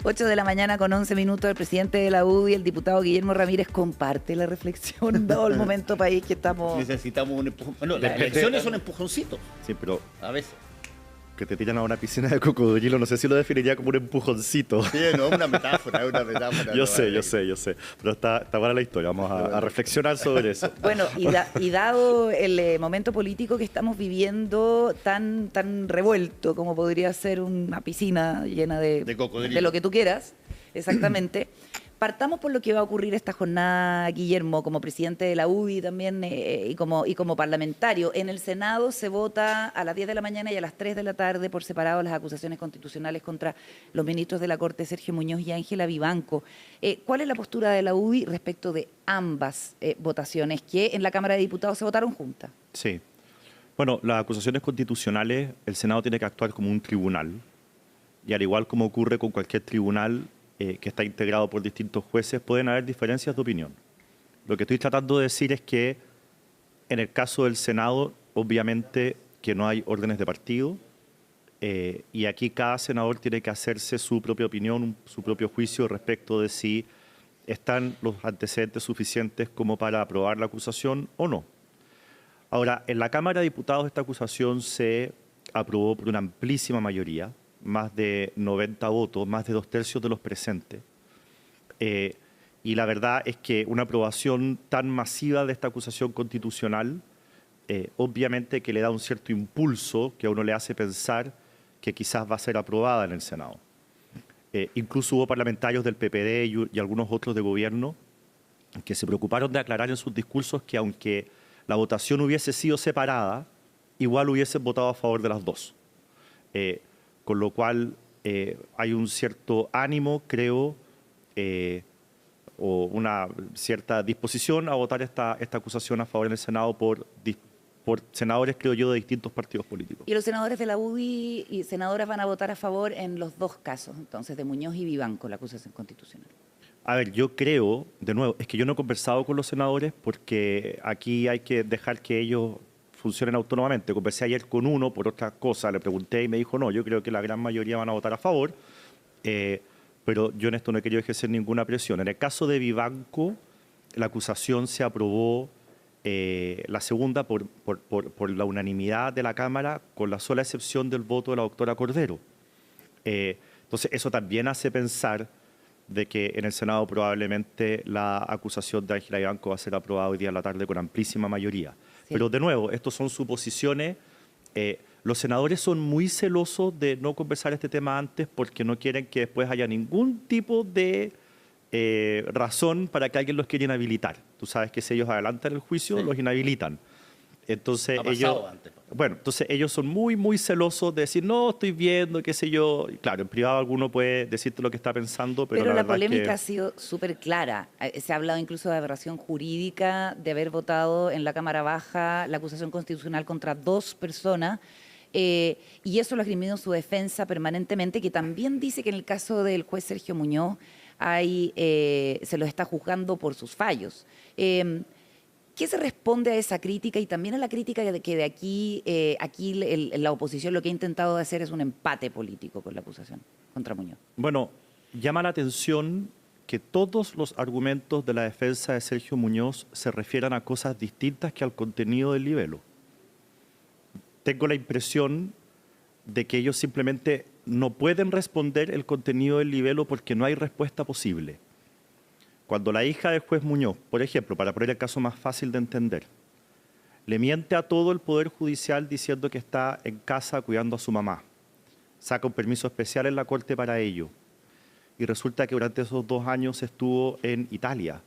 8 de la mañana con 11 minutos, el presidente de la UDI, el diputado Guillermo Ramírez, comparte la reflexión, dado el momento país que estamos... Necesitamos un empujón. Bueno, las elecciones son empujoncitos. Sí, pero A veces. que te tiran a una piscina de cocodrilo, no sé si lo definiría como un empujoncito. Sí, no, una metáfora, una metáfora. Yo sé. Pero está buena la historia, vamos a reflexionar sobre eso. Bueno, y dado el momento político que estamos viviendo tan revuelto como podría ser una piscina llena de cocodrilo, de lo que tú quieras, exactamente, partamos por lo que va a ocurrir esta jornada, Guillermo, como presidente de la UDI también y como parlamentario. En el Senado se vota a las 10 de la mañana y a las 3 de la tarde por separado las acusaciones constitucionales contra los ministros de la Corte, Sergio Muñoz y Ángela Vivanco. ¿Cuál es la postura de la UDI respecto de ambas votaciones que en la Cámara de Diputados se votaron juntas? Sí. Bueno, las acusaciones constitucionales, el Senado tiene que actuar como un tribunal. Y al igual como ocurre con cualquier tribunal, que está integrado por distintos jueces, pueden haber diferencias de opinión. Lo que estoy tratando de decir es que en el caso del Senado, obviamente que no hay órdenes de partido, y aquí cada senador tiene que hacerse su propia opinión, su propio juicio respecto de si están los antecedentes suficientes como para aprobar la acusación o no. Ahora, en la Cámara de Diputados esta acusación se aprobó por una amplísima mayoría, más de 90 votos, más de 2/3 de los presentes. Y la verdad es que una aprobación tan masiva de esta acusación constitucional, obviamente que le da un cierto impulso que a uno le hace pensar que quizás va a ser aprobada en el Senado. Incluso hubo parlamentarios del PPD y algunos otros de gobierno que se preocuparon de aclarar en sus discursos que aunque la votación hubiese sido separada, igual hubiesen votado a favor de las dos. Con lo cual hay un cierto ánimo, creo, o una cierta disposición a votar esta acusación a favor en el Senado por senadores, creo yo, de distintos partidos políticos. Y los senadores de la UDI y senadoras van a votar a favor en los dos casos, entonces, de Muñoz y Vivanco, la acusación constitucional. A ver, yo creo, de nuevo, es que yo no he conversado con los senadores porque aquí hay que dejar que ellos funcionen autónomamente. Conversé ayer con uno por otra cosa, le pregunté y me dijo, no, yo creo que la gran mayoría van a votar a favor, pero yo en esto no he querido ejercer ninguna presión. En el caso de Vivanco, la acusación se aprobó, la segunda, por la unanimidad de la Cámara, con la sola excepción del voto de la doctora Cordero. Entonces, eso también hace pensar de que en el Senado probablemente la acusación de Ángela Vivanco va a ser aprobada hoy día en la tarde con amplísima mayoría. Sí. Pero de nuevo, estos son suposiciones. Los senadores son muy celosos de no conversar este tema antes porque no quieren que después haya ningún tipo de razón para que alguien los quiera inhabilitar. Tú sabes que si ellos adelantan el juicio, sí, los inhabilitan. Entonces ellos son muy celosos de decir, no, estoy viendo, qué sé yo. Y claro, en privado alguno puede decirte lo que está pensando, pero la polémica ha sido súper clara. Se ha hablado incluso de aberración jurídica, de haber votado en la Cámara Baja la acusación constitucional contra 2 personas, y eso lo ha esgrimido en su defensa permanentemente, que también dice que en el caso del juez Sergio Muñoz se lo está juzgando por sus fallos. ¿Qué se responde a esa crítica y también a la crítica de que aquí la oposición lo que ha intentado hacer es un empate político con la acusación contra Muñoz? Bueno, llama la atención que todos los argumentos de la defensa de Sergio Muñoz se refieran a cosas distintas que al contenido del libelo. Tengo la impresión de que ellos simplemente no pueden responder el contenido del libelo porque no hay respuesta posible. Cuando la hija del juez Muñoz, por ejemplo, para poner el caso más fácil de entender, le miente a todo el Poder Judicial diciendo que está en casa cuidando a su mamá, saca un permiso especial en la Corte para ello, y resulta que durante esos 2 años estuvo en Italia.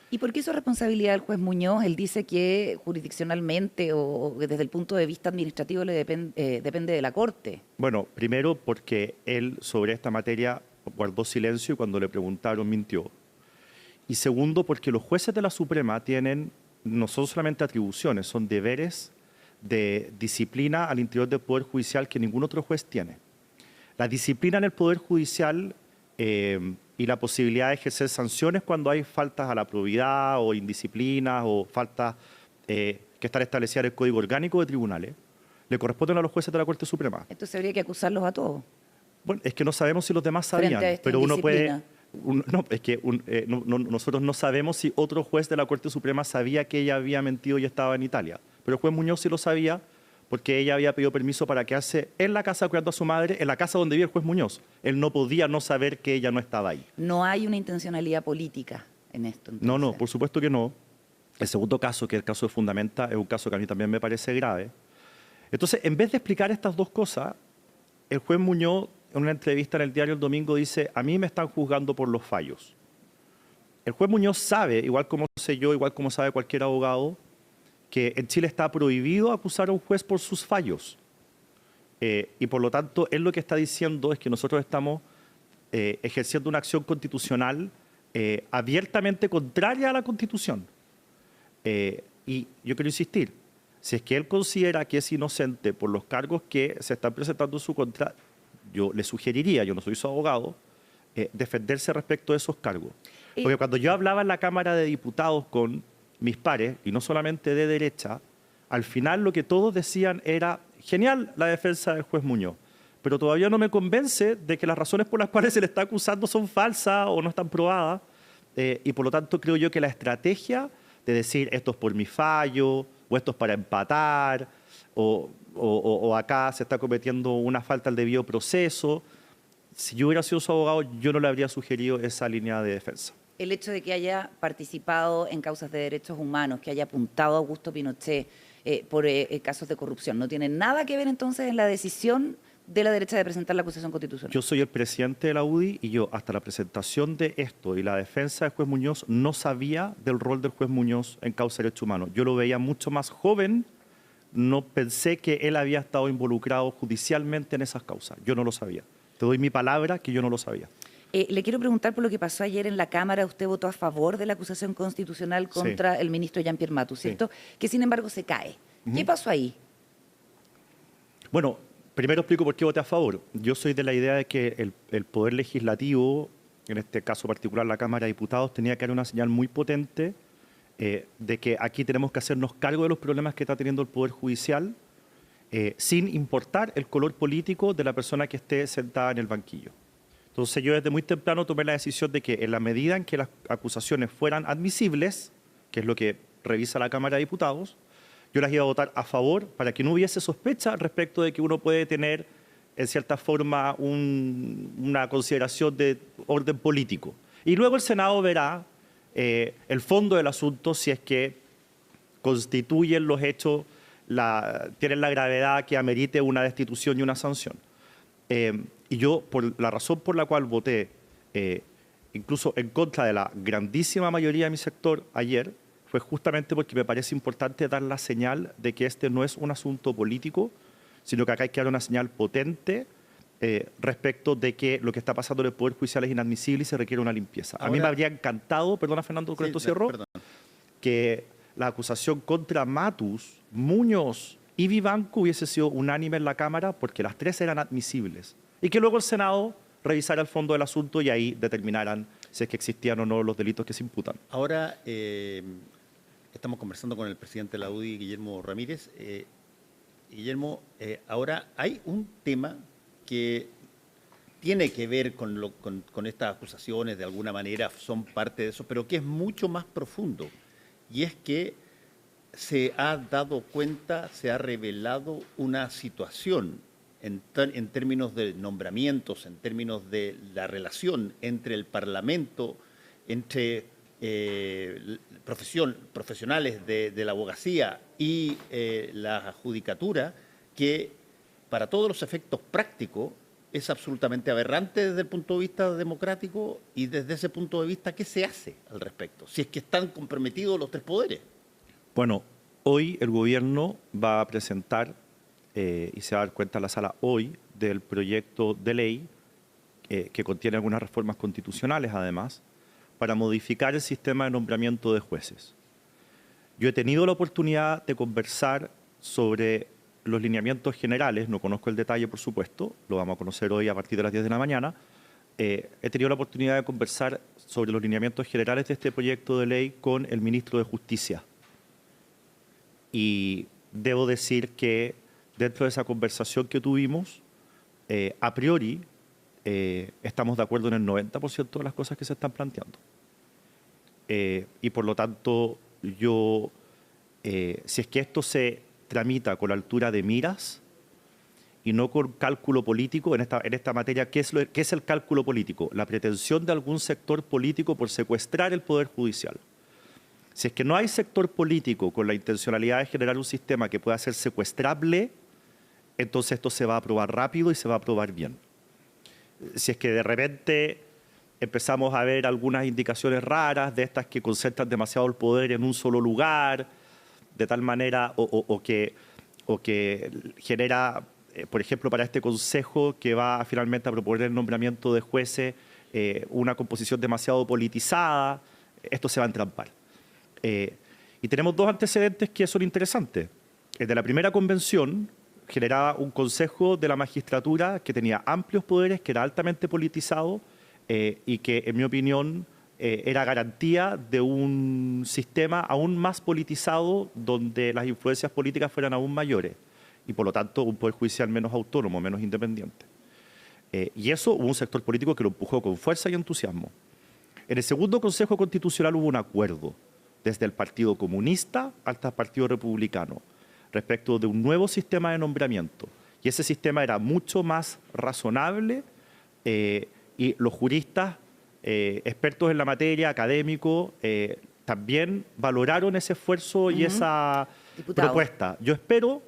¿Y por qué eso es responsabilidad del juez Muñoz? Él dice que jurisdiccionalmente o desde el punto de vista administrativo le depende de la Corte. Bueno, primero porque él sobre esta materia guardó silencio y cuando le preguntaron mintió. Y segundo, porque los jueces de la Suprema tienen, no son solamente atribuciones, son deberes de disciplina al interior del Poder Judicial que ningún otro juez tiene. La disciplina en el Poder Judicial y la posibilidad de ejercer sanciones cuando hay faltas a la probidad o indisciplinas o faltas que están establecidas en el Código Orgánico de Tribunales, le corresponden a los jueces de la Corte Suprema. Entonces habría que acusarlos a todos. Bueno, es que no sabemos si los demás Frente sabían, a esta pero uno puede... indisciplina. No, es que nosotros no sabemos si otro juez de la Corte Suprema sabía que ella había mentido y estaba en Italia. Pero el juez Muñoz sí lo sabía porque ella había pedido permiso para quedarse en la casa cuidando a su madre, en la casa donde vive el juez Muñoz. Él no podía no saber que ella no estaba ahí. No hay una intencionalidad política en esto. Entonces. No, por supuesto que no. El segundo caso, que es el caso de Fundamenta, es un caso que a mí también me parece grave. Entonces, en vez de explicar estas dos cosas, el juez Muñoz, en una entrevista en el diario El Domingo, dice: a mí me están juzgando por los fallos. El juez Muñoz sabe, igual como sé yo, igual como sabe cualquier abogado, que en Chile está prohibido acusar a un juez por sus fallos. Y por lo tanto, él lo que está diciendo es que nosotros estamos ejerciendo una acción constitucional abiertamente contraria a la Constitución. Y yo quiero insistir, si es que él considera que es inocente por los cargos que se están presentando en su contra, yo le sugeriría, yo no soy su abogado, defenderse respecto de esos cargos. Porque cuando yo hablaba en la Cámara de Diputados con mis pares, y no solamente de derecha, al final lo que todos decían era: genial la defensa del juez Muñoz, pero todavía no me convence de que las razones por las cuales se le está acusando son falsas o no están probadas, y por lo tanto creo yo que la estrategia de decir esto es por mi fallo, o esto es para empatar, o acá se está cometiendo una falta al debido proceso, si yo hubiera sido su abogado, yo no le habría sugerido esa línea de defensa. El hecho de que haya participado en causas de derechos humanos, que haya apuntado a Augusto Pinochet por casos de corrupción, ¿no tiene nada que ver entonces en la decisión de la derecha de presentar la acusación constitucional? Yo soy el presidente de la UDI y yo, hasta la presentación de esto y la defensa del juez Muñoz, no sabía del rol del juez Muñoz en causa de derechos humanos. Yo lo veía mucho más joven, no pensé que él había estado involucrado judicialmente en esas causas. Yo no lo sabía. Te doy mi palabra que yo no lo sabía. Le quiero preguntar por lo que pasó ayer en la Cámara. Usted votó a favor de la acusación constitucional contra el ministro Jean-Pierre Matus, ¿cierto? Sí. Que sin embargo se cae. ¿Qué pasó ahí? Bueno, primero explico por qué voté a favor. Yo soy de la idea de que el Poder Legislativo, en este caso particular la Cámara de Diputados, tenía que dar una señal muy potente de que aquí tenemos que hacernos cargo de los problemas que está teniendo el Poder Judicial, sin importar el color político de la persona que esté sentada en el banquillo. Entonces yo desde muy temprano tomé la decisión de que en la medida en que las acusaciones fueran admisibles, que es lo que revisa la Cámara de Diputados, yo las iba a votar a favor para que no hubiese sospecha respecto de que uno puede tener, en cierta forma, una consideración de orden político. Y luego el Senado verá el fondo del asunto, si es que constituyen los hechos, tienen la gravedad que amerite una destitución y una sanción. Y yo, por la razón por la cual voté, incluso en contra de la grandísima mayoría de mi sector ayer, fue justamente porque me parece importante dar la señal de que este no es un asunto político, sino que acá hay que dar una señal potente respecto de que lo que está pasando en el Poder Judicial es inadmisible y se requiere una limpieza. Ahora, a mí me habría encantado, perdona Fernando, con esto cierro, que la acusación contra Matus, Muñoz y Vivanco hubiese sido unánime en la Cámara porque las tres eran admisibles. Y que luego el Senado revisara el fondo del asunto y ahí determinaran si es que existían o no los delitos que se imputan. Ahora estamos conversando con el presidente de la UDI, Guillermo Ramírez. Guillermo, ahora hay un tema que tiene que ver con estas acusaciones, de alguna manera son parte de eso, pero que es mucho más profundo. Y es que se ha dado cuenta, se ha revelado una situación en términos de nombramientos, en términos de la relación entre el Parlamento, entre profesionales de la abogacía y la judicatura, que para todos los efectos prácticos es absolutamente aberrante desde el punto de vista democrático. Y desde ese punto de vista, ¿qué se hace al respecto? Si es que están comprometidos los tres poderes. Bueno, hoy el gobierno va a presentar, y se va a dar cuenta la sala hoy, del proyecto de ley que contiene algunas reformas constitucionales, además, para modificar el sistema de nombramiento de jueces. Yo he tenido la oportunidad de conversar sobre los lineamientos generales, no conozco el detalle, por supuesto, lo vamos a conocer hoy a partir de las 10 de la mañana. He tenido la oportunidad de conversar sobre los lineamientos generales de este proyecto de ley con el ministro de Justicia. Y debo decir que dentro de esa conversación que tuvimos, a priori, estamos de acuerdo en el 90% de las cosas que se están planteando. Y por lo tanto, si es que esto se tramita con altura de miras y no con cálculo político, en esta materia, ¿qué es el cálculo político? La pretensión de algún sector político por secuestrar el Poder Judicial. Si es que no hay sector político con la intencionalidad de generar un sistema que pueda ser secuestrable, entonces esto se va a aprobar rápido y se va a aprobar bien. Si es que de repente empezamos a ver algunas indicaciones raras de estas que concentran demasiado el poder en un solo lugar, de tal manera, o que genera, por ejemplo, para este Consejo que va finalmente a proponer el nombramiento de jueces, una composición demasiado politizada, esto se va a entrampar. Y tenemos dos antecedentes que son interesantes. El de la primera convención generaba un Consejo de la Magistratura que tenía amplios poderes, que era altamente politizado y que, en mi opinión, era garantía de un sistema aún más politizado donde las influencias políticas fueran aún mayores y, por lo tanto, un poder judicial menos autónomo, menos independiente. Y eso hubo un sector político que lo empujó con fuerza y entusiasmo. En el segundo Consejo Constitucional hubo un acuerdo desde el Partido Comunista hasta el Partido Republicano respecto de un nuevo sistema de nombramiento. Y ese sistema era mucho más razonable y los juristas expertos en la materia, académicos, también valoraron ese esfuerzo y esa propuesta. Yo espero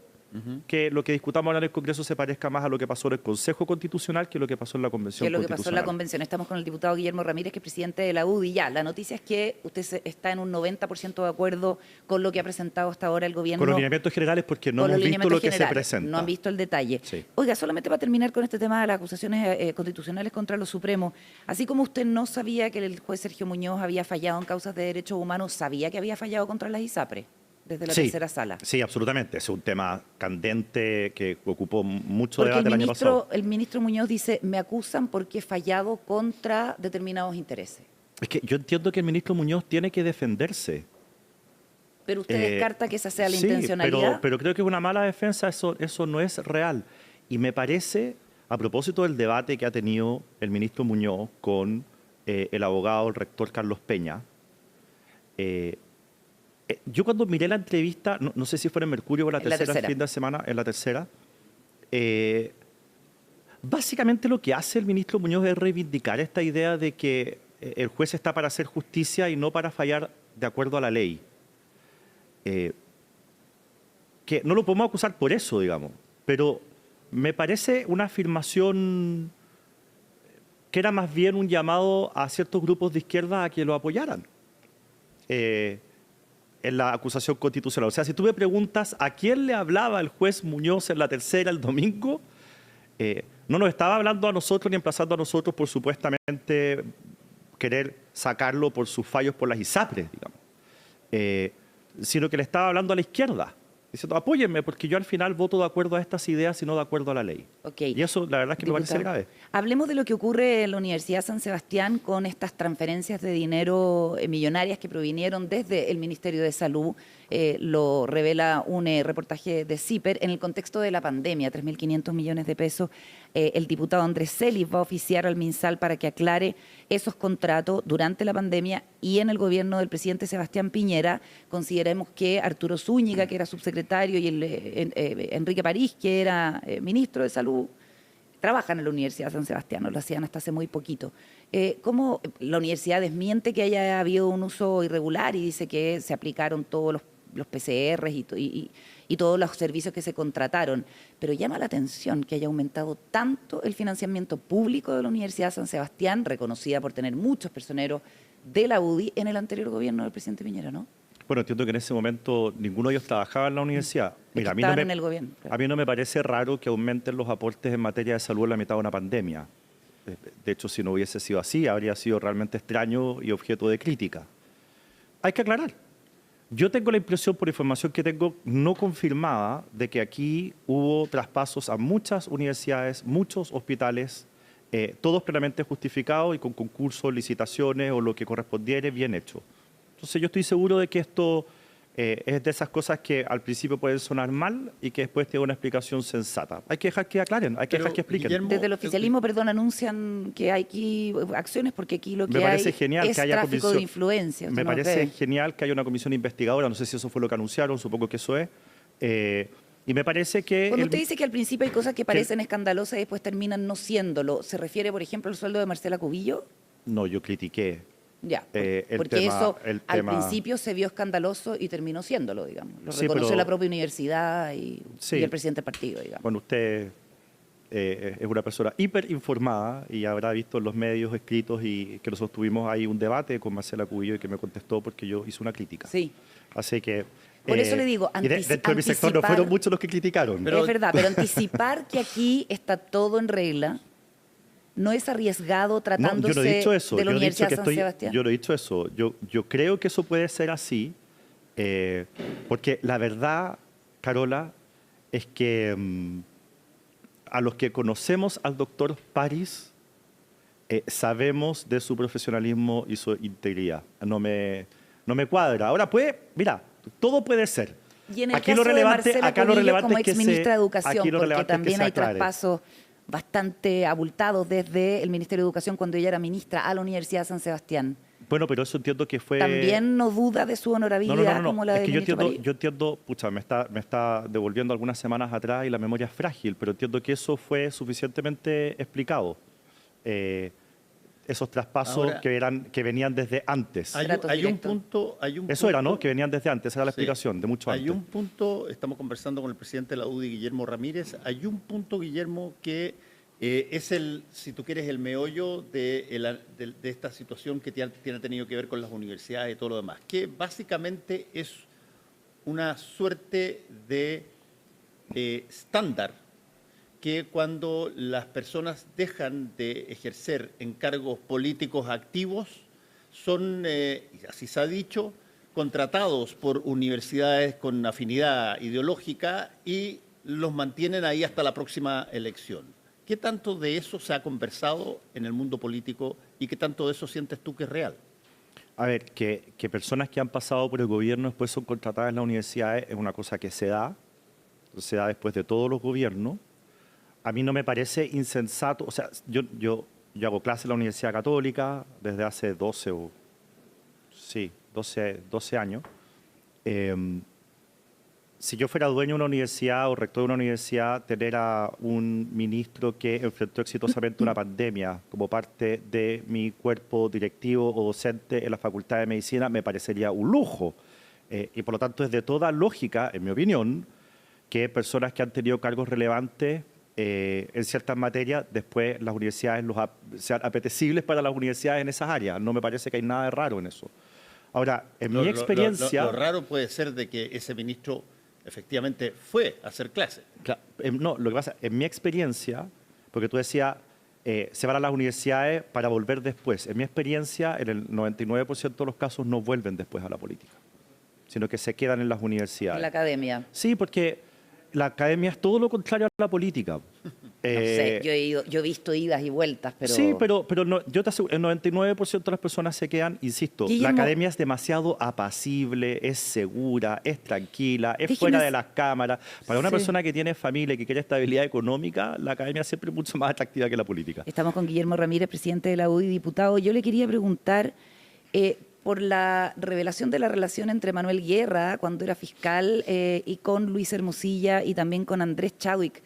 que lo que discutamos ahora en el Congreso se parezca más a lo que pasó en el Consejo Constitucional que lo que pasó en la Convención Constitucional. Que lo que pasó en la Convención. Estamos con el diputado Guillermo Ramírez, que es presidente de la UDI. Ya, la noticia es que usted está en un 90% de acuerdo con lo que ha presentado hasta ahora el gobierno. Con los lineamientos generales, porque no hemos visto lo que se presenta. No han visto el detalle. Sí. Oiga, solamente para terminar con este tema de las acusaciones constitucionales contra los supremos, así como usted no sabía que el juez Sergio Muñoz había fallado en causas de derechos humanos, ¿sabía que había fallado contra las ISAPRE? Desde la tercera sala. Sí, absolutamente. Es un tema candente que ocupó mucho debate el año pasado. El ministro Muñoz dice, me acusan porque he fallado contra determinados intereses. Es que yo entiendo que el ministro Muñoz tiene que defenderse. Pero usted descarta que esa sea la intencionalidad. Pero creo que una mala defensa, eso no es real. Y me parece, a propósito del debate que ha tenido el ministro Muñoz con el abogado, el rector Carlos Peña, yo cuando miré la entrevista, no sé si fue en Mercurio o la tercera, el fin de semana, en la tercera, básicamente lo que hace el ministro Muñoz es reivindicar esta idea de que el juez está para hacer justicia y no para fallar de acuerdo a la ley. Que no lo podemos acusar por eso, digamos, pero me parece una afirmación que era más bien un llamado a ciertos grupos de izquierda a que lo apoyaran. En la acusación constitucional. O sea, si tú me preguntas a quién le hablaba el juez Muñoz en la tercera el domingo, no nos estaba hablando a nosotros ni emplazando a nosotros por supuestamente querer sacarlo por sus fallos por las ISAPRES, digamos, sino que le estaba hablando a la izquierda, diciendo, apóyenme porque yo al final voto de acuerdo a estas ideas y no de acuerdo a la ley. Okay. Y eso la verdad es que me parece grave. Hablemos de lo que ocurre en la Universidad San Sebastián con estas transferencias de dinero millonarias que provinieron desde el Ministerio de Salud. Lo revela un reportaje de CIPER en el contexto de la pandemia, 3.500 millones de pesos. El diputado Andrés Celis va a oficiar al MinSal para que aclare esos contratos durante la pandemia y en el gobierno del presidente Sebastián Piñera. Consideremos que Arturo Zúñiga, que era subsecretario, y Enrique París, que era ministro de Salud, trabajan en la Universidad San Sebastián, lo hacían hasta hace muy poquito. ¿Cómo la universidad desmiente que haya habido un uso irregular y dice que se aplicaron todos los PCRs y todos los servicios que se contrataron? Pero llama la atención que haya aumentado tanto el financiamiento público de la Universidad San Sebastián, reconocida por tener muchos personeros de la UDI en el anterior gobierno del presidente Piñera, ¿no? Bueno, entiendo que en ese momento ninguno de ellos trabajaba en la universidad. Mira, en el gobierno, claro. A mí no me parece raro que aumenten los aportes en materia de salud en la mitad de una pandemia. De hecho, si no hubiese sido así, habría sido realmente extraño y objeto de crítica. Hay que aclarar. Yo tengo la impresión, por información que tengo no confirmada, de que aquí hubo traspasos a muchas universidades, muchos hospitales, todos plenamente justificados y con concursos, licitaciones o lo que correspondiere bien hecho. Entonces yo estoy seguro de que esto es de esas cosas que al principio pueden sonar mal y que después tienen una explicación sensata. Hay que dejar que aclaren, hay que dejar que expliquen. Guillermo, Desde el oficialismo, perdón, anuncian que hay aquí acciones porque aquí lo que Me parece hay genial es que haya tráfico comisión. de influencia. Me parece genial que haya una comisión investigadora, no sé si eso fue lo que anunciaron, supongo que eso es. Y me parece que... Cuando usted dice que al principio hay cosas que parecen escandalosas y después terminan no siéndolo, ¿se refiere, por ejemplo, al sueldo de Marcela Cubillo? No, yo critiqué. Ya, el porque tema- eso el al tema- principio se vio escandaloso y terminó siéndolo, digamos. Lo Sí, reconoció pero- la propia universidad Sí. y el presidente del partido, digamos. Bueno, usted es una persona hiper informada y habrá visto en los medios escritos y que nosotros tuvimos ahí un debate con Marcela Cubillo y que me contestó porque yo hice una crítica. Sí. Así que... Por eso le digo, y dentro de mi sector no fueron muchos los que criticaron. Es verdad, pero anticipar que aquí está todo en regla no es arriesgado No, tratándose yo no he dicho eso. de la Yo no he dicho Universidad que San Sebastián. yo no he dicho eso. Yo creo que eso puede ser así, porque la verdad, Carola, es que a los que conocemos al doctor París, sabemos de su profesionalismo y su integridad. No me cuadra. Ahora mira, todo puede ser. Y en el Aquí caso lo relevante, de Marcela acá lo Cubillo relevante como es que exministra de Educación, aquí lo porque relevante es que también se hay aclare. traspasos bastante abultados desde el Ministerio de Educación cuando ella era ministra a la Universidad de San Sebastián. Bueno, pero eso entiendo que fue... También no duda de su honorabilidad como la Es del que yo ministro París. entiendo, pucha, me está devolviendo algunas semanas atrás y la memoria es frágil, pero entiendo que eso fue suficientemente explicado. Esos traspasos Ahora- que venían desde antes. Tratos Hay un directos. punto... Eso era, ¿no? Que venían desde antes, esa era la Sí. explicación, de mucho Hay antes. un punto, estamos conversando con el presidente de la UDI, Guillermo Ramírez, hay un punto, Guillermo, que es si tú quieres, el meollo de esta situación que tiene tenido que ver con las universidades y todo lo demás, que básicamente es una suerte de estándar que cuando las personas dejan de ejercer encargos políticos activos, son, y así se ha dicho, contratados por universidades con afinidad ideológica y los mantienen ahí hasta la próxima elección. ¿Qué tanto de eso se ha conversado en el mundo político y qué tanto de eso sientes tú que es real? A ver, que personas que han pasado por el gobierno después son contratadas en las universidades es una cosa que se da después de todos los gobiernos. A mí no me parece insensato, o sea, yo hago clase en la Universidad Católica desde hace 12 años. Si yo fuera dueño de una universidad o rector de una universidad, tener a un ministro que enfrentó exitosamente una pandemia como parte de mi cuerpo directivo o docente en la Facultad de Medicina me parecería un lujo. Y por lo tanto es de toda lógica, en mi opinión, que personas que han tenido cargos relevantes en ciertas materias, después las universidades sean apetecibles para las universidades en esas áreas. No me parece que hay nada de raro en eso. Ahora, en mi experiencia... Lo raro puede ser de que ese ministro efectivamente fue a hacer clases. No, lo que pasa, en mi experiencia, porque tú decías, se van a las universidades para volver después. En mi experiencia, en el 99% de los casos no vuelven después a la política, sino que se quedan en las universidades. En la academia. Sí, porque la academia es todo lo contrario a la política. No sé, yo he visto idas y vueltas, pero... Sí, pero no, yo te aseguro, el 99% de las personas se quedan, insisto, Guillermo, la academia es demasiado apacible, es segura, es tranquila, es déjeme fuera s- de las cámaras. Para una Sí. persona que tiene familia y que quiere estabilidad económica, la academia siempre es mucho más atractiva que la política. Estamos con Guillermo Ramírez, presidente de la UDI, diputado. Yo le quería preguntar por la revelación de la relación entre Manuel Guerra, cuando era fiscal, y con Luis Hermosilla y también con Andrés Chadwick.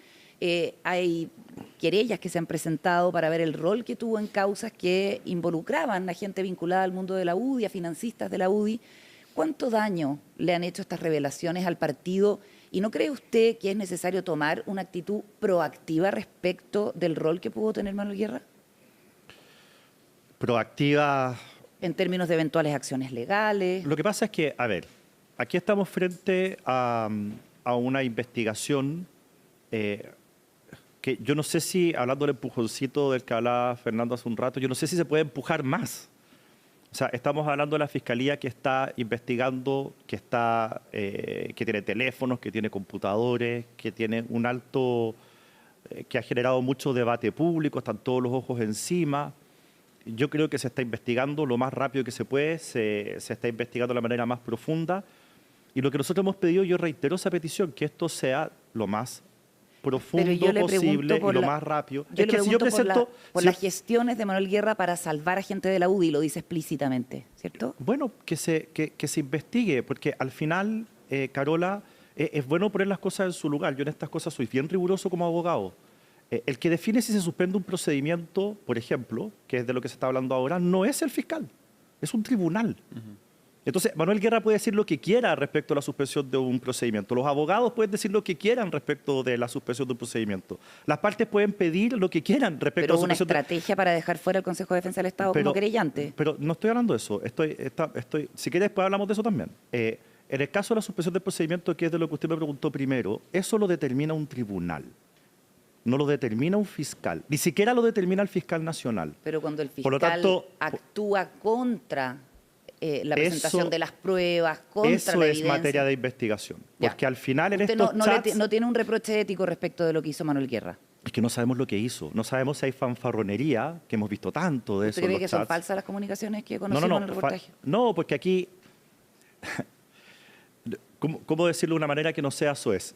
Hay querellas que se han presentado para ver el rol que tuvo en causas que involucraban a gente vinculada al mundo de la UDI, a financistas de la UDI. ¿Cuánto daño le han hecho estas revelaciones al partido? ¿Y no cree usted que es necesario tomar una actitud proactiva respecto del rol que pudo tener Manuel Guerra? Proactiva. En términos de eventuales acciones legales. Lo que pasa es que, a ver, aquí estamos frente a una investigación que yo no sé si, hablando del empujoncito del que hablaba Fernando hace un rato, yo no sé si se puede empujar más. O sea, estamos hablando de la Fiscalía que está investigando, que tiene teléfonos, que tiene computadores, que tiene un alto, que ha generado mucho debate público, están todos los ojos encima. Yo creo que se está investigando lo más rápido que se puede, se está investigando de la manera más profunda. Y lo que nosotros hemos pedido, yo reitero esa petición, que esto sea lo más profundo Pero yo le posible pregunto y lo más rápido. Yo Es le que si yo pregunto presento... por si las yo- gestiones de Manuel Guerra para salvar a gente de la UDI, lo dice explícitamente, ¿cierto? Bueno, que se investigue, porque al final, Carola, es bueno poner las cosas en su lugar. Yo en estas cosas soy bien riguroso como abogado. El que define si se suspende un procedimiento, por ejemplo, que es de lo que se está hablando ahora, no es el fiscal, es un tribunal. Entonces, Manuel Guerra puede decir lo que quiera respecto a la suspensión de un procedimiento. Los abogados pueden decir lo que quieran respecto de la suspensión de un procedimiento. Las partes pueden pedir lo que quieran respecto Pero a la una suspensión de... estrategia para dejar fuera el Consejo de Defensa del Estado como querellante. Pero no estoy hablando de eso. Si quieres, después hablamos de eso también. En el caso de la suspensión del procedimiento, que es de lo que usted me preguntó primero, eso lo determina un tribunal. No lo determina un fiscal. Ni siquiera lo determina el fiscal nacional. Pero cuando el Por lo fiscal tanto, actúa contra la presentación eso- de las pruebas, contra Eso la es evidencia. materia de investigación. Ya. Porque al final en Usted estos chats... no tiene un reproche ético respecto de lo que hizo Manuel Guerra. Es que no sabemos lo que hizo. No sabemos si hay fanfarronería, que hemos visto tanto de eso ¿Usted en cree los que son chats. falsas las comunicaciones que No, conocimos en el reportaje? no, porque aquí... ¿Cómo decirlo de una manera que no sea soez?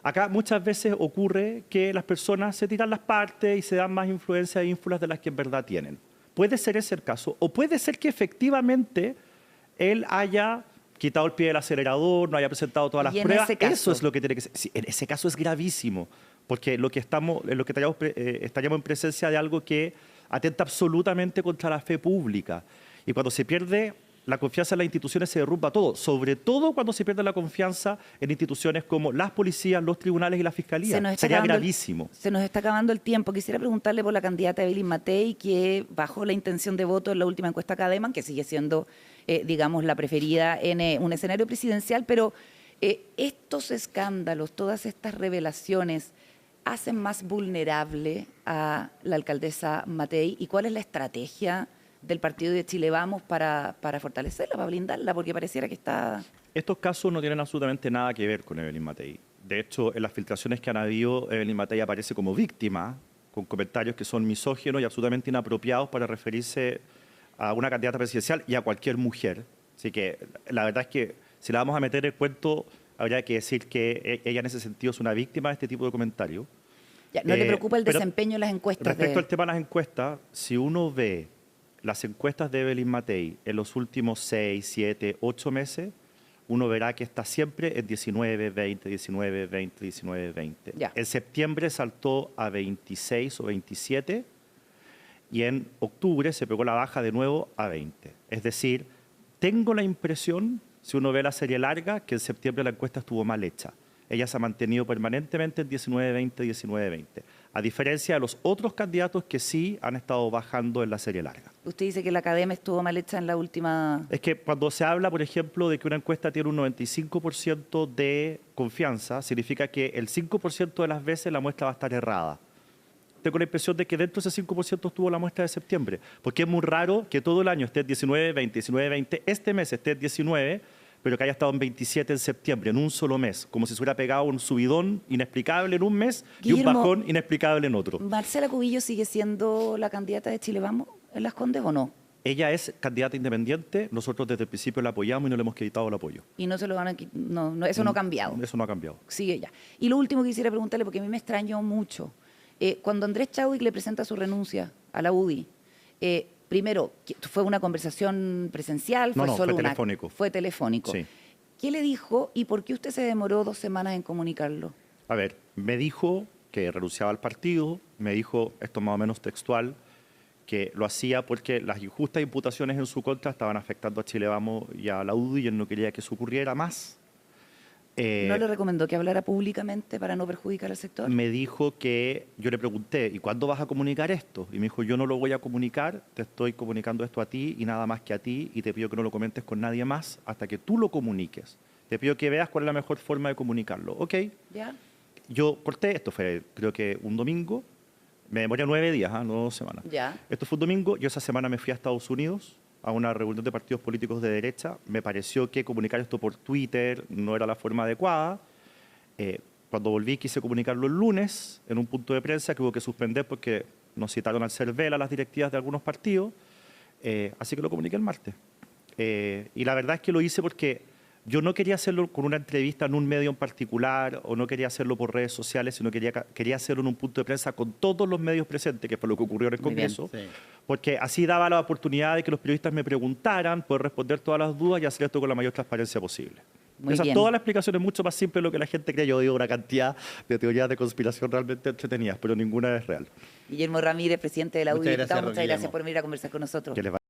Acá muchas veces ocurre que las personas se tiran las partes y se dan más influencia e ínfulas de las que en verdad tienen. Puede ser ese el caso, o puede ser que efectivamente él haya quitado el pie del acelerador, no haya presentado todas las Y en pruebas. ese caso- Eso es lo que tiene que ser. Sí, en ese caso es gravísimo, porque estaríamos en presencia de algo que atenta absolutamente contra la fe pública. Y cuando se pierde la confianza en las instituciones, se derrumba todo, sobre todo cuando se pierde la confianza en instituciones como las policías, los tribunales y la fiscalía. Sería gravísimo. Se nos está acabando el tiempo. Quisiera preguntarle por la candidata Evelyn Matei, que bajó la intención de voto en la última encuesta Cademan, que sigue siendo, digamos, la preferida en un escenario presidencial, pero estos escándalos, todas estas revelaciones, hacen más vulnerable a la alcaldesa Matei. ¿Y cuál es la estrategia del partido de Chile Vamos para fortalecerla, para blindarla? Porque pareciera que está... Estos casos no tienen absolutamente nada que ver con Evelyn Matei. De hecho, en las filtraciones que han habido, Evelyn Matei aparece como víctima, con comentarios que son misóginos y absolutamente inapropiados para referirse a una candidata presidencial y a cualquier mujer. Así que la verdad es que si la vamos a meter en el cuento, habría que decir que ella en ese sentido es una víctima de este tipo de comentarios. Ya, ¿no le preocupa el pero desempeño en las encuestas? Respecto al tema de las encuestas, si uno ve las encuestas de Evelyn Matei en los últimos 6, 7, 8 meses, uno verá que está siempre en 19, 20, 19, 20, 19, 20. Ya. En septiembre saltó a 26 o 27 y en octubre se pegó la baja de nuevo a 20. Es decir, tengo la impresión, si uno ve la serie larga, que en septiembre la encuesta estuvo mal hecha. Ella se ha mantenido permanentemente en 19-20, 19-20, a diferencia de los otros candidatos que sí han estado bajando en la serie larga. Usted dice que la academia estuvo mal hecha en la última... Es que cuando se habla, por ejemplo, de que una encuesta tiene un 95% de confianza, significa que el 5% de las veces la muestra va a estar errada. Tengo la impresión de que dentro de ese 5% estuvo la muestra de septiembre, porque es muy raro que todo el año esté en 19-20, 19-20, este mes esté en 19, pero que haya estado en 27 en septiembre, en un solo mes, como si se hubiera pegado un subidón inexplicable en un mes y un Guillermo, bajón inexplicable en otro. ¿Marcela Cubillo sigue siendo la candidata de Chile Vamos en Las Condes o no? Ella es candidata independiente, nosotros desde el principio la apoyamos y no le hemos quitado el apoyo. Y no se lo van a... eso no ha cambiado. Eso no ha cambiado. Sigue ya. Y lo último que quisiera preguntarle, porque a mí me extrañó mucho, cuando Andrés Chadwick le presenta su renuncia a la UDI, primero, ¿fue una conversación presencial? No, Fue telefónico. Fue telefónico. Sí. ¿Qué le dijo y por qué usted se demoró 2 semanas en comunicarlo? A ver, me dijo que renunciaba al partido, me dijo, esto más o menos textual, que lo hacía porque las injustas imputaciones en su contra estaban afectando a Chile Vamos y a la UDI y él no quería que eso ocurriera más. ¿No le recomendó que hablara públicamente para no perjudicar al sector? Me dijo que, yo le pregunté, ¿y cuándo vas a comunicar esto? Y me dijo, yo no lo voy a comunicar, te estoy comunicando esto a ti y nada más que a ti, y te pido que no lo comentes con nadie más hasta que tú lo comuniques. Te pido que veas cuál es la mejor forma de comunicarlo. Ok, ¿Ya? yo corté, esto fue creo que un domingo, me demoré 9 días, no 2 semanas. ¿Ya? Esto fue un domingo, yo esa semana me fui a Estados Unidos a una reunión de partidos políticos de derecha. Me pareció que comunicar esto por Twitter no era la forma adecuada. Cuando volví quise comunicarlo el lunes en un punto de prensa que hubo que suspender porque nos citaron al CERVEL las directivas de algunos partidos. Así que lo comuniqué el martes. Y la verdad es que lo hice porque yo no quería hacerlo con una entrevista en un medio en particular o no quería hacerlo por redes sociales, sino quería hacerlo en un punto de prensa con todos los medios presentes, que fue lo que ocurrió en el Muy bien. Congreso, Sí. porque así daba la oportunidad de que los periodistas me preguntaran, poder responder todas las dudas y hacer esto con la mayor transparencia posible. Muy Esa es bien. toda la explicación, es mucho más simple de lo que la gente cree. Yo digo una cantidad de teorías de conspiración realmente entretenidas, pero ninguna es real. Guillermo Ramírez, presidente de la Muchas UDI, gracias, muchas gracias Guillermo. por venir a conversar con nosotros. Que les